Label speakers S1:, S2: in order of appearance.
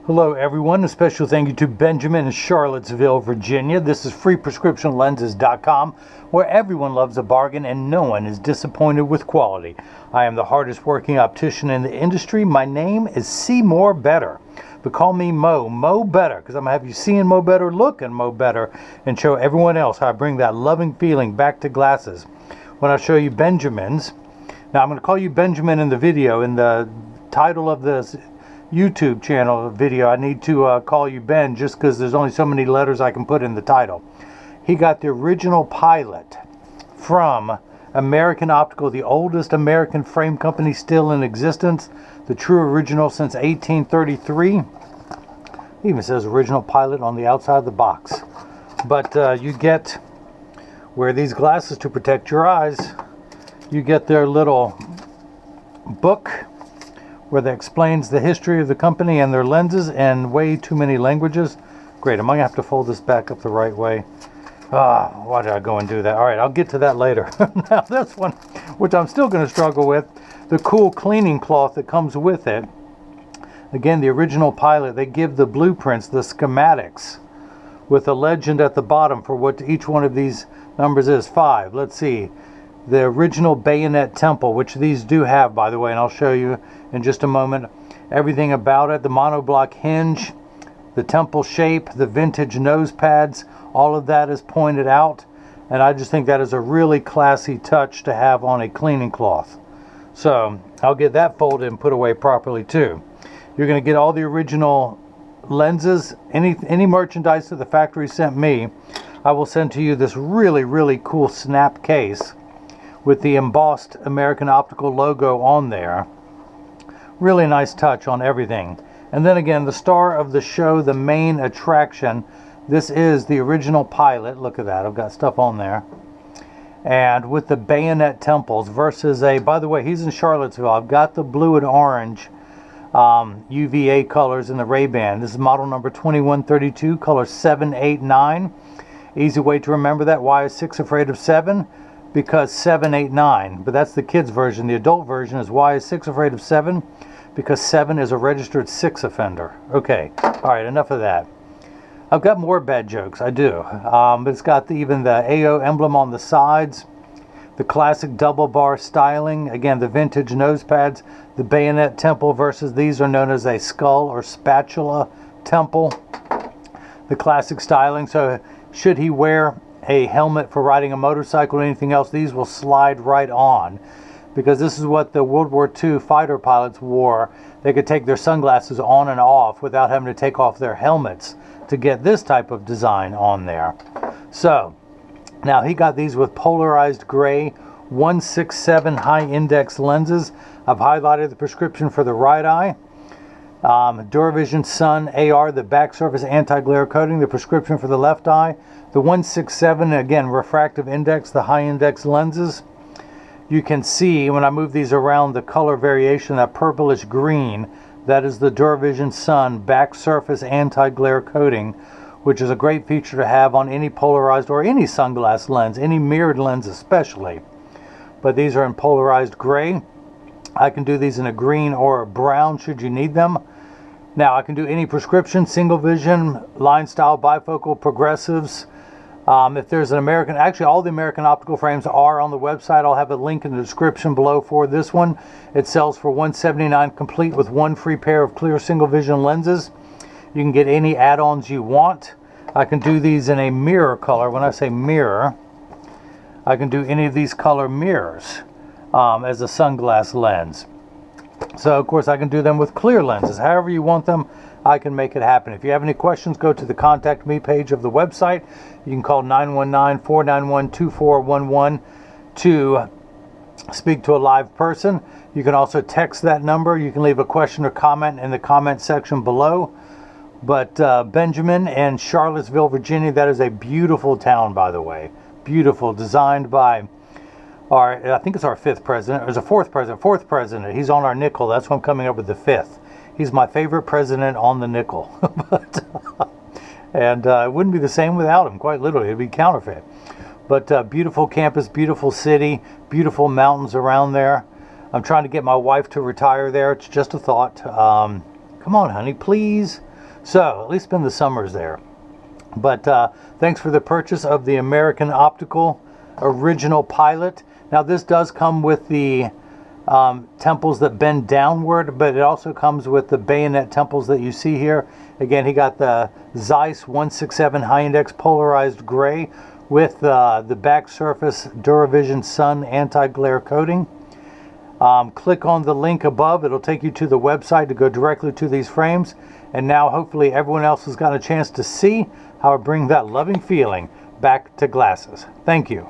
S1: Hello everyone, a special thank you to Benjamin in Charlottesville, Virginia. This is freeprescriptionlenses.com, where everyone loves a bargain and no one is disappointed with quality. I am the hardest working optician in the industry. My name is See More Better, but call me Mo Better, because I'm going to have you seeing Mo Better, looking Mo Better, and show everyone else how I bring that loving feeling back to glasses. When I show you Benjamin's, now I'm going to call you Benjamin in the video, in the title of this YouTube channel video, I need to call you Ben just because there's only so many letters I can put in the title. He got the original Pilot from American Optical, the oldest American frame company still in existence, the true original since 1833. It even says original Pilot on the outside of the box. But you get, wear these glasses to protect your eyes, you get their little book where that explains the history of the company and their lenses in way too many languages. Great, am I gonna have to fold this back up the right way? Why did I go and do that? All right, I'll get to that later. Now this one, which I'm still gonna struggle with, the cool cleaning cloth that comes with it. Again, the original Pilot, they give the blueprints, the schematics, with a legend at the bottom for what each one of these numbers is. 5, let's see. The original bayonet temple, which these do have, by the way, and I'll show you in just a moment everything about it. The monoblock hinge, the temple shape, the vintage nose pads, all of that is pointed out, and I just think that is a really classy touch to have on a cleaning cloth. So I'll get that folded and put away properly too. You're going to get all the original lenses, any merchandise that the factory sent me. I will send to you this really cool snap case with the embossed American Optical logo on there. Really nice touch on everything. And then again, the star of the show, the main attraction, this is the original Pilot. Look at that, I've got stuff on there. And with the bayonet temples versus a, by the way, he's in Charlottesville. I've got the blue and orange UVA colors in the Ray-Ban. This is model number 2132, color 789. Easy way to remember that. Why is 6 afraid of 7? Because 789, but that's the kids version. The adult version is why is 6 afraid of 7? Because 7 is a registered 6 offender. Okay, all right, enough of that. I've got more bad jokes, I do. But it's got even the AO emblem on the sides, the classic double bar styling, again the vintage nose pads, the bayonet temple versus these are known as a skull or spatula temple, the classic styling. So should he wear a helmet for riding a motorcycle or anything else, these will slide right on, because this is what the World War II fighter pilots wore. They could take their sunglasses on and off without having to take off their helmets to get this type of design on there. So now he got these with polarized gray 167 high index lenses. I've highlighted the prescription for the right eye. Duravision Sun AR, the back surface anti-glare coating, the prescription for the left eye. The 167, again, refractive index, the high index lenses. You can see when I move these around the color variation, that purplish green, that is the Duravision Sun back surface anti-glare coating, which is a great feature to have on any polarized or any sunglass lens, any mirrored lens especially. But these are in polarized gray. I can do these in a green or a brown should you need them. Now I can do any prescription, single vision, line style, bifocal, progressives. If there's an American, actually all the American Optical frames are on the website. I'll have a link in the description below for this one. It sells for $179 complete with 1 free pair of clear single vision lenses. You can get any add-ons you want. I can do these in a mirror color. When I say mirror, I can do any of these color mirrors as a sunglass lens. So of course I can do them with clear lenses. However you want them, I can make it happen. If you have any questions, go to the contact me page of the website. You can call 919-491-2411 to speak to a live person. You can also text that number. You can leave a question or comment in the comment section below. But Benjamin in Charlottesville, Virginia, that is a beautiful town, by the way. Beautiful, designed by I think it's our 5th president. There's a 4th president. He's on our nickel. That's why I'm coming up with the 5th. He's my favorite president on the nickel. And it wouldn't be the same without him, quite literally. It'd be counterfeit. But beautiful campus, beautiful city, beautiful mountains around there. I'm trying to get my wife to retire there. It's just a thought. Come on, honey, please. So at least spend the summers there. But thanks for the purchase of the American Optical Original Pilot. Now this does come with the temples that bend downward, but it also comes with the bayonet temples that you see here. Again, he got the Zeiss 167 high index polarized gray with the back surface DuraVision Sun anti-glare coating. Click on the link above. It'll take you to the website to go directly to these frames. And now hopefully everyone else has got a chance to see how I bring that loving feeling back to glasses. Thank you.